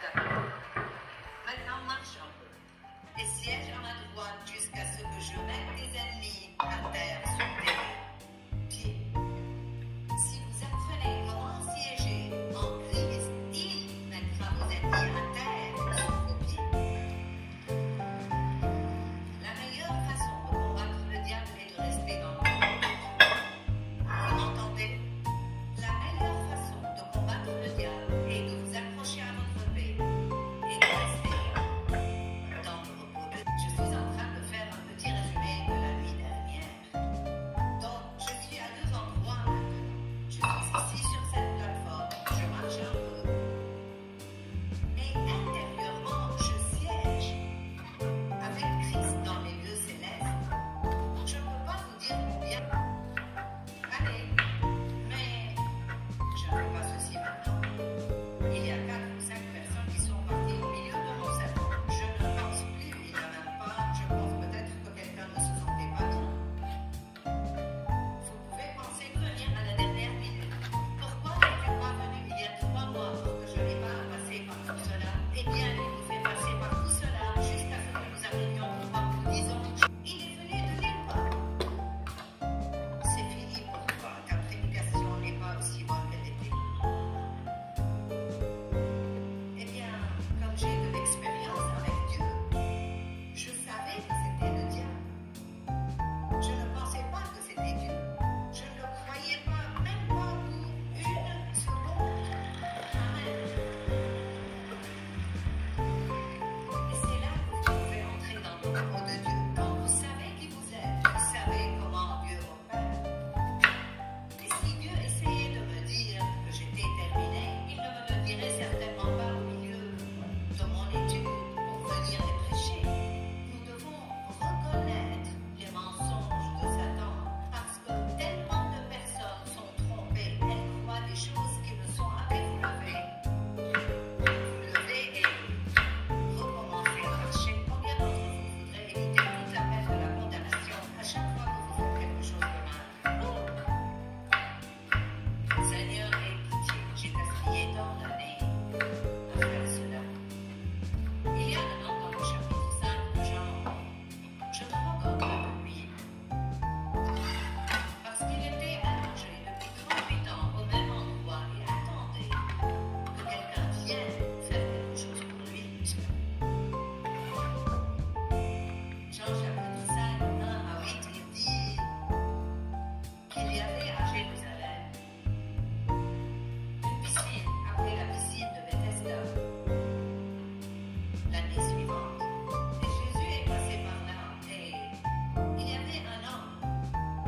D'accord. Maintenant, marche un peu. Et siège à ma droite jusqu'à ce que je mette tes ennemis à terre sur tes pieds. Si vous apprenez comment siéger en Christ, il mettra vos ennemis à terre sous vos pieds. La meilleure façon de combattre le diable est de rester dans le monde. Vous m'entendez? La meilleure façon de combattre le diable est de vous accrocher à votre paix et de rester dans le repos de Dieu. Je suis en train de faire un petit résumé de la nuit dernière. Donc, je suis à deux endroits maintenant. Je suis ici sur cette plateforme, je marche un peu. Mais intérieurement, je siège avec Christ dans les lieux célestes. Je ne peux pas vous dire combien. Allez, mais je ne fais pas ceci maintenant. Il y a 4 ou 5 personnes qui sont parties au milieu de mon salon. Je ne pense plus, il n'y en a pas. Je pense peut-être que quelqu'un ne se sentait pas bien. Vous pouvez penser que rien à la dernière minute. Pourquoi n'es-tu pas venu il y a 3 mois pour que je n'ai pas à passer par tout cela? Eh bien, il nous fait passer par tout cela jusqu'à ce que nous arrivions au point où nous disons il est venu de nulle part. C'est fini pour toi, ta prédication n'est pas aussi bonne qu'elle était. Eh bien, comme j'ai de l'expérience avec Dieu, je savais que c'était le diable. Je ne pensais pas que c'était Dieu. Je ne le croyais pas, même pas pour une seconde. Amen. Et c'est là que vous pouvez entrer dans le repos de Dieu. Quand vous savez qui vous êtes, vous savez comment Dieu opère. Et si Dieu essayait de me dire que j'étais terminé, il ne me le dirait certainement pas au milieu de mon étude pour venir les prêcher. Nous devons reconnaître les mensonges de Satan parce que tellement de personnes sont trompées. Elles croient des choses qui ne sont à peine levées. Vous levez et recommencez à marcher. Combien d'entre vous voudraient éviter toute la peine de la condamnation à chaque fois que vous faites quelque chose de mal? Seigneur, aie pitié, j'ai gaspillé tant d'années à faire cela. Il y a dedans dans le chapitre 5 de Jean, je me moque de lui, parce qu'il était allongé depuis 38 ans au même endroit et attendait que quelqu'un vienne faire quelque chose pour lui. Jean chapitre 5, 1 à 8, il dit qu'il y avait à Jérusalem une piscine appelée la piscine de Bethesda l'année suivante. Et Jésus est passé par là et il y avait un homme.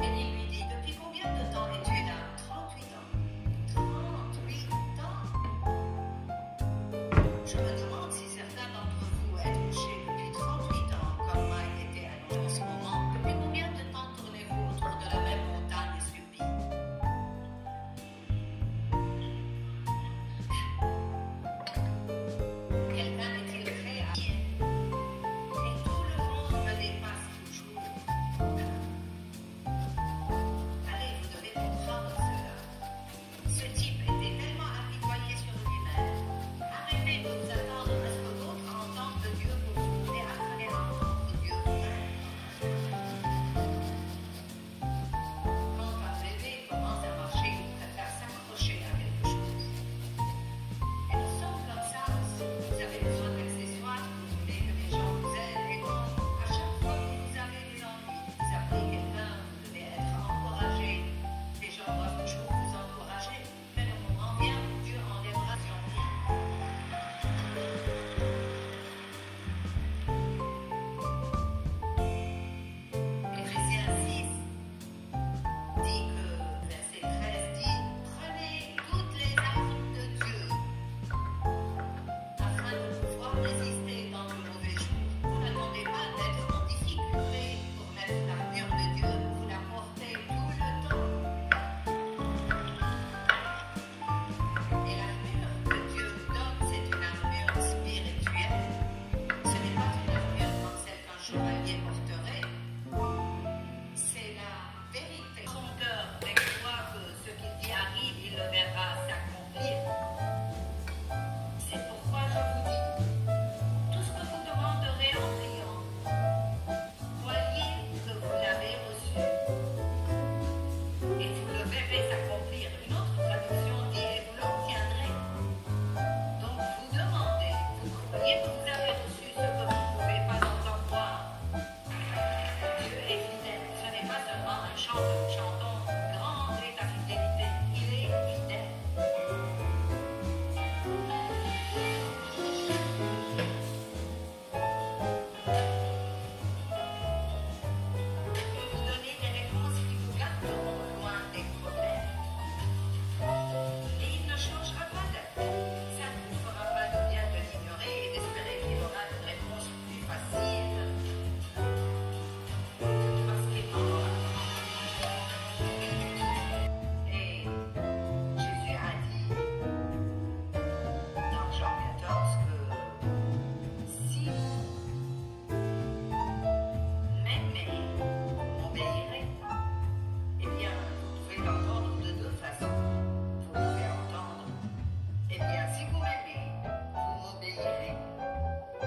Et il lui dit, depuis combien de temps es-tu là? 38 ans. 38 ans. Je me demande si certains d'entre vous êtes couchés depuis 38 ans, comme Mike était allongé en ce moment. Depuis combien de temps tournez-vous autour de la même montagne stupide? Quelqu'un est-il prêt à dire? Et tout le monde me dépasse toujours. Allez, vous devez comprendre cela. Ce type était tellement apitoyé sur lui-même. Arrêtez de vous attendre à ce que d'autres entendent de Dieu pour vous et apprenez à entendre Dieu vous-même. Quand un bébé commence à marcher, il préfère s'accrocher à quelque chose. Et nous sommes comme ça aussi. Vous avez besoin d'accessoires, vous voulez que les gens vous aident. Et donc, à chaque fois que vous avez des envies, vous appelez quelqu'un, vous devez être encouragé. Les gens doivent toujours vous encourager. Mais le moment vient où Dieu enlèvera son vie. Éphésiens 6 dit que, verset 13 dit, prenez toutes les armes de Dieu afin de pouvoir résister dans le mauvais jour. Vous n'attendez pas d'être en difficulté pour mettre l'armure de Dieu, vous la portez tout le temps. Et l'armure que Dieu nous donne, c'est une armure spirituelle. Ce n'est pas une armure comme celle qu'un chevalier porterait. C'est la vérité. Son cœur, mais croit que ce qu'il dit arrive, il le verra s'accomplir. C'est pourquoi je vous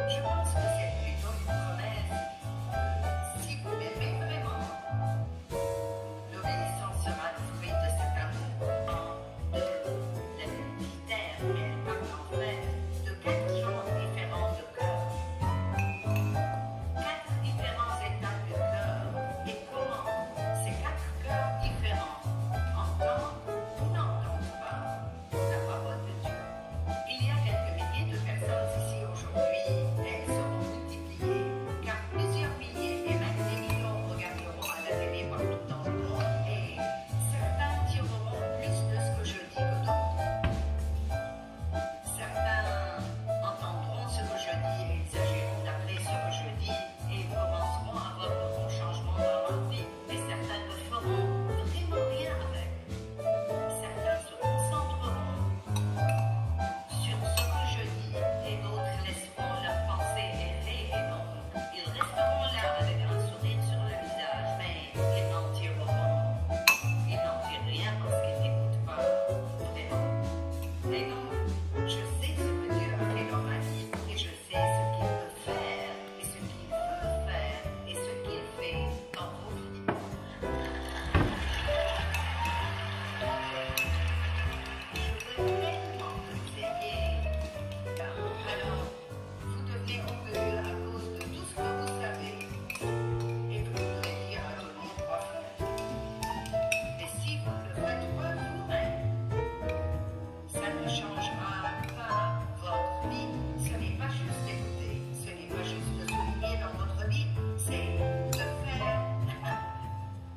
Je pense que c'est plutôt une promesse. Si vous m'aimez vraiment, l'obéissance sera le fruit de cet amour. La militaire, elle parle en fait de 4 genres différents de cœur. 4 différents états de cœur. Et comment ces 4 cœurs différents entendent ou n'entendent pas la parole de Dieu. Il y a quelques milliers de personnes ici aujourd'hui, elles seront multipliées, car plusieurs milliers et même des millions regarderont à la télé partout dans le monde, et certains tireront plus de ce que je dis que d'autres. Certains entendront ce que je dis et ils agiront d'après ce que je dis et commenceront à avoir de bons changements dans leur vie, mais certains ne feront vraiment rien avec. Certains se concentreront sur ce que je dis et d'autres laisseront leurs pensées errer et non. Ils resteront là avec un sourire sur le visage, mais ils n'en tirent rien parce qu'ils n'écoutent pas vraiment. Et donc, je sais ce que Dieu a fait dans ma vie et je sais ce qu'il peut faire et ce qu'il veut faire et ce qu'il fait dans vos vies. Je veux tellement que vous ayez. Alors, vous devenez orgueilleux à cause de tout ce que vous savez et vous voudrez dire à tout le monde quoi faire. Mais si vous ne le faites pas vous-même, ça ne changera pas votre vie. Ce n'est pas juste d'écouter, ce n'est pas juste de souligner dans votre vie, c'est de faire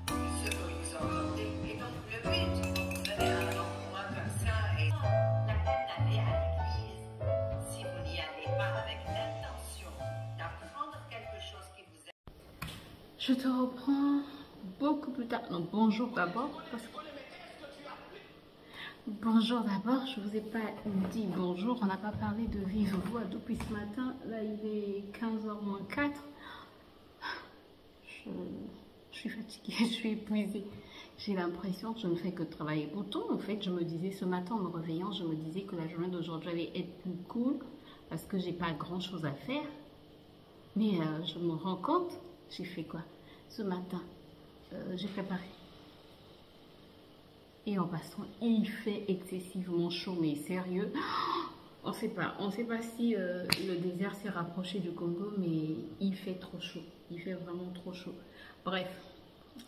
ce que vous entendez. Et donc le but, vous venez à un endroit comme ça et la peine d'aller à l'église si vous n'y allez pas avec l'intention d'apprendre quelque chose qui vous aide. Je te reprends beaucoup plus tard. Non, bonjour d'abord. Bonjour d'abord, je vous ai pas dit bonjour. On n'a pas parlé de vive voix depuis ce matin. Là, il est 15h moins 4. Je suis fatiguée, je suis épuisée. J'ai l'impression que je ne fais que travailler. Pourtant, en fait, je me disais ce matin en me réveillant, je me disais que la journée d'aujourd'hui allait être plus cool parce que j'ai pas grand chose à faire. Mais je me rends compte, j'ai fait quoi ce matin? J'ai préparé. Et en passant, il fait excessivement chaud, mais sérieux, on sait pas si le désert s'est rapproché du Congo, mais il fait trop chaud. Il fait vraiment trop chaud. Bref,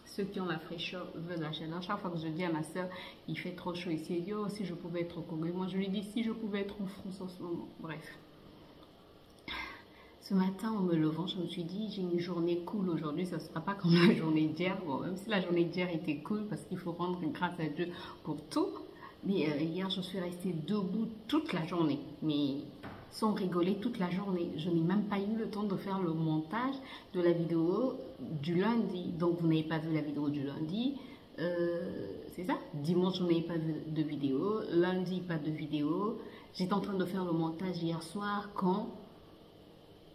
ceux qui ont la fraîcheur veulent la chaleur. Chaque fois que je dis à ma soeur, il fait trop chaud ici, elle dit, oh, si je pouvais être au Congo. Et moi, je lui dis, si je pouvais être en France en ce moment. Bref. Ce matin, en me levant, je me suis dit, j'ai une journée cool aujourd'hui, ça ne sera pas comme la journée d'hier. Bon, même si la journée d'hier était cool, parce qu'il faut rendre grâce à Dieu pour tout. Mais hier, je suis restée debout toute la journée, mais sans rigoler toute la journée. Je n'ai même pas eu le temps de faire le montage de la vidéo du lundi. Donc, vous n'avez pas vu la vidéo du lundi. C'est ça? Dimanche, vous n'avez pas vu de vidéo. Lundi, pas de vidéo. J'étais en train de faire le montage hier soir quand...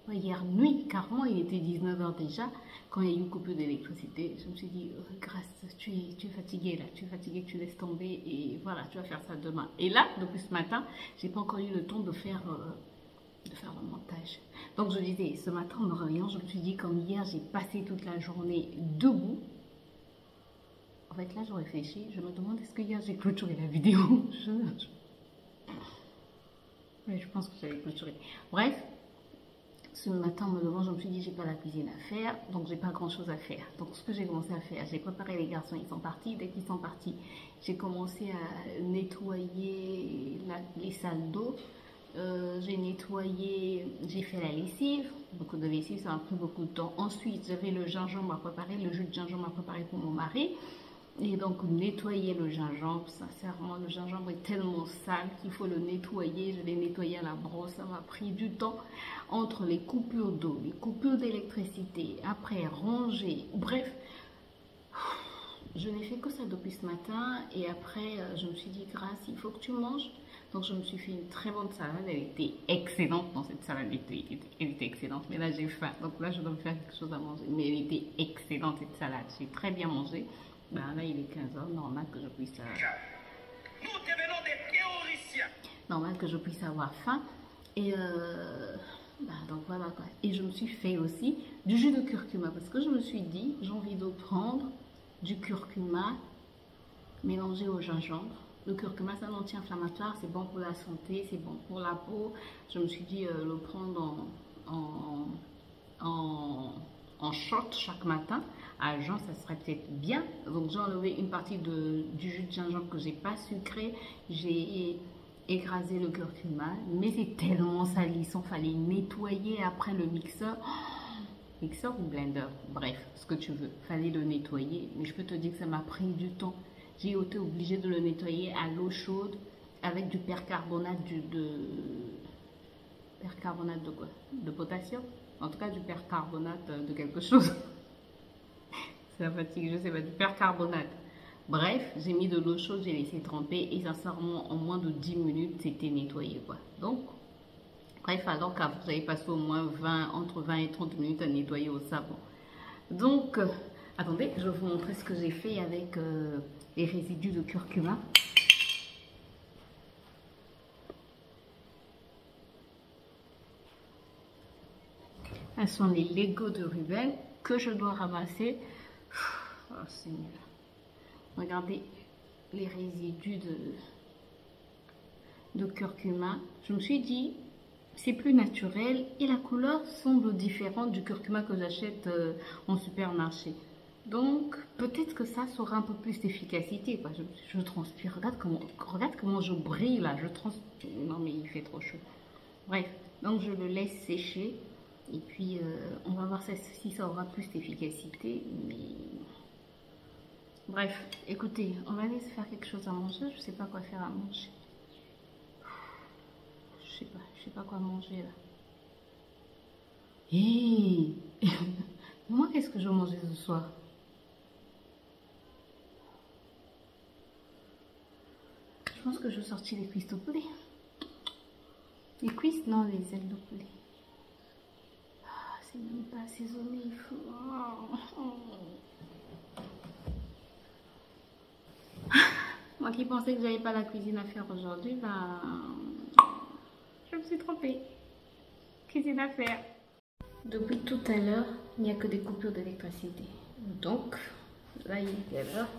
Hier nuit, carrément, il était 19h déjà, quand il y a eu une coupure d'électricité. Je me suis dit, Grâce, tu es fatiguée là, tu es fatiguée, tu laisses tomber et voilà, tu vas faire ça demain. Et là, depuis ce matin, j'ai pas encore eu le temps de faire le montage. Donc je disais, ce matin en me réveillant, je me suis dit, comme hier, j'ai passé toute la journée debout. En fait, là, je réfléchis, je me demande, est-ce que hier, j'ai clôturé la vidéo? Oui, je pense que j'avais clôturé. Bref. Ce matin, en me levant, je me suis dit, j'ai pas la cuisine à faire, donc j'ai pas grand chose à faire. Donc, ce que j'ai commencé à faire, j'ai préparé les garçons, ils sont partis. Dès qu'ils sont partis, j'ai commencé à nettoyer les salles d'eau. J'ai nettoyé, j'ai fait la lessive, beaucoup de lessive, ça m'a pris beaucoup de temps. Ensuite, j'avais le gingembre à préparer, le jus de gingembre à préparer pour mon mari. Et donc, nettoyer le gingembre, sincèrement, le gingembre est tellement sale qu'il faut le nettoyer. Je l'ai nettoyé à la brosse, ça m'a pris du temps entre les coupures d'eau, les coupures d'électricité, après ranger, bref. Je n'ai fait que ça depuis ce matin et après, je me suis dit, Grâce, il faut que tu manges. Donc, je me suis fait une très bonne salade, elle était excellente. Dans cette salade, elle était excellente, mais là, j'ai faim. Donc là, je dois me faire quelque chose à manger. Mais elle était excellente, cette salade, j'ai très bien mangé. Ben là, il est 15h, normal que je puisse... Nous devenons des théoriciens. Normal que je puisse avoir faim. Et Bah, donc voilà quoi. Et je me suis fait aussi du jus de curcuma parce que je me suis dit, j'ai envie de prendre du curcuma mélangé au gingembre. Le curcuma, c'est un anti-inflammatoire, c'est bon pour la santé, c'est bon pour la peau. Je me suis dit le prendre en shot chaque matin. À jeun, ça serait peut-être bien. Donc j'ai enlevé une partie du jus de gingembre que j'ai pas sucré. J'ai écrasé le curcuma, mais c'est tellement salissant, fallait nettoyer après le mixeur. Mixeur ou blender, bref, ce que tu veux. Fallait le nettoyer, mais je peux te dire que ça m'a pris du temps. J'ai été obligée de le nettoyer à l'eau chaude avec du percarbonate percarbonate de quoi? De potassium? En tout cas, du percarbonate de quelque chose. C'est la fatigue, je sais pas, du percarbonate. Bref, j'ai mis de l'eau chaude, j'ai laissé tremper et sincèrement, en moins de 10 minutes, c'était nettoyé quoi. Donc, bref, alors qu'après, vous avez passé au moins entre 20 et 30 minutes à nettoyer au savon. Donc, attendez, je vais vous montrer ce que j'ai fait avec les résidus de curcuma. Ce sont les Legos de Ruben que je dois ramasser. Oh, c'est nul. Regardez les résidus de curcuma. Je me suis dit, c'est plus naturel et la couleur semble différente du curcuma que j'achète en supermarché. Donc, peut-être que ça aura un peu plus d'efficacité. Je transpire. Regarde comment je brille là. Je transpire. Non, mais il fait trop chaud. Bref, donc je le laisse sécher. Et puis, on va voir si ça aura plus d'efficacité. Mais... Bref, écoutez, on va aller se faire quelque chose à manger. Je sais pas quoi faire à manger. Je sais pas quoi manger là. Hé moi, qu'est-ce que je vais manger ce soir? Je pense que je vais sortir les cuisses de poulet. Les cuisses, non, les ailes de poulet. Ah, c'est même pas assaisonné, il faut... Moi qui pensais que j'avais pas la cuisine à faire aujourd'hui, ben... je me suis trompée. Cuisine à faire. Depuis tout à l'heure, il n'y a que des coupures d'électricité. Donc, là, il est quelle heure?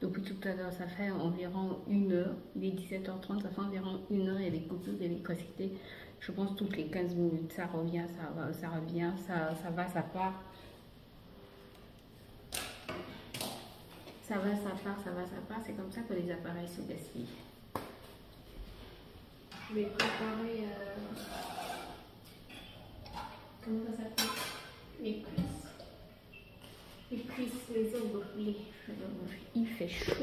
Depuis tout à l'heure, ça fait environ 1 heure. Il est 17h30, ça fait environ 1 heure et des coupures d'électricité. Je pense toutes les 15 minutes, ça revient, ça revient, ça va, ça part. Ça va, ça part, ça va, ça part. C'est comme ça que les appareils se gaspillent. Je vais préparer... comment ça s'appelle? Les cuisses. Les cuisses, les ailes de poulet. Il fait chaud.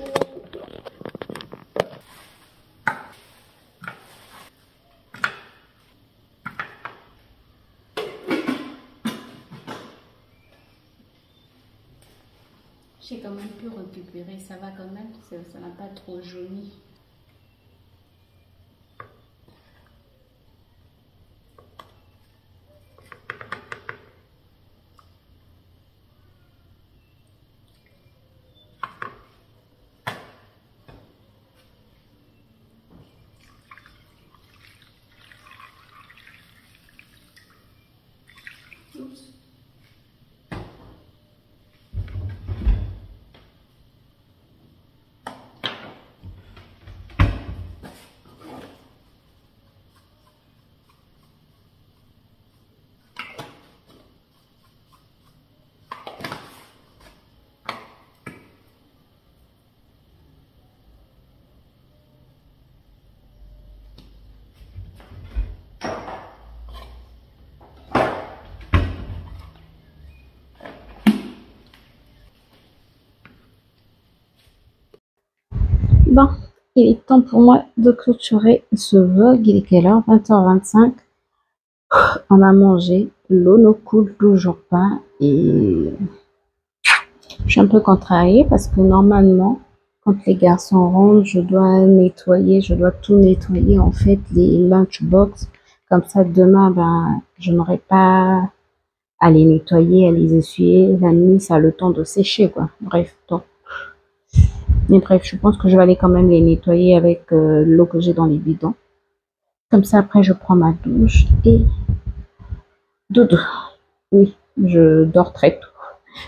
J'ai quand même pu récupérer, ça va quand même, ça n'a pas trop jauni. Oups. Bon, il est temps pour moi de clôturer ce vlog. Il est quelle heure? 20h25. On a mangé, l'eau ne coule toujours pas et je suis un peu contrariée parce que normalement, quand les garçons rentrent, je dois nettoyer, je dois tout nettoyer en fait, les lunchbox. Comme ça, demain, ben, je n'aurai pas à les nettoyer, à les essuyer. La nuit, ça a le temps de sécher, quoi. Bref, donc. Mais bref, je pense que je vais aller quand même les nettoyer avec l'eau que j'ai dans les bidons. Comme ça, après, je prends ma douche et dodo. Oui, je dors très tôt.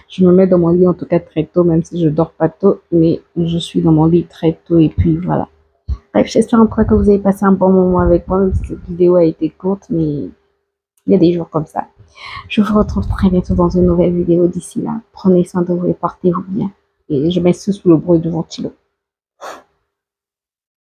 Je me mets dans mon lit en tout cas très tôt, même si je dors pas tôt, mais je suis dans mon lit très tôt et puis voilà. Bref, j'espère en tout cas que vous avez passé un bon moment avec moi, même si cette vidéo a été courte, mais il y a des jours comme ça. Je vous retrouve très bientôt dans une nouvelle vidéo. D'ici là, prenez soin de vous et portez-vous bien. Et je m'excuse pour le bruit de ventilo.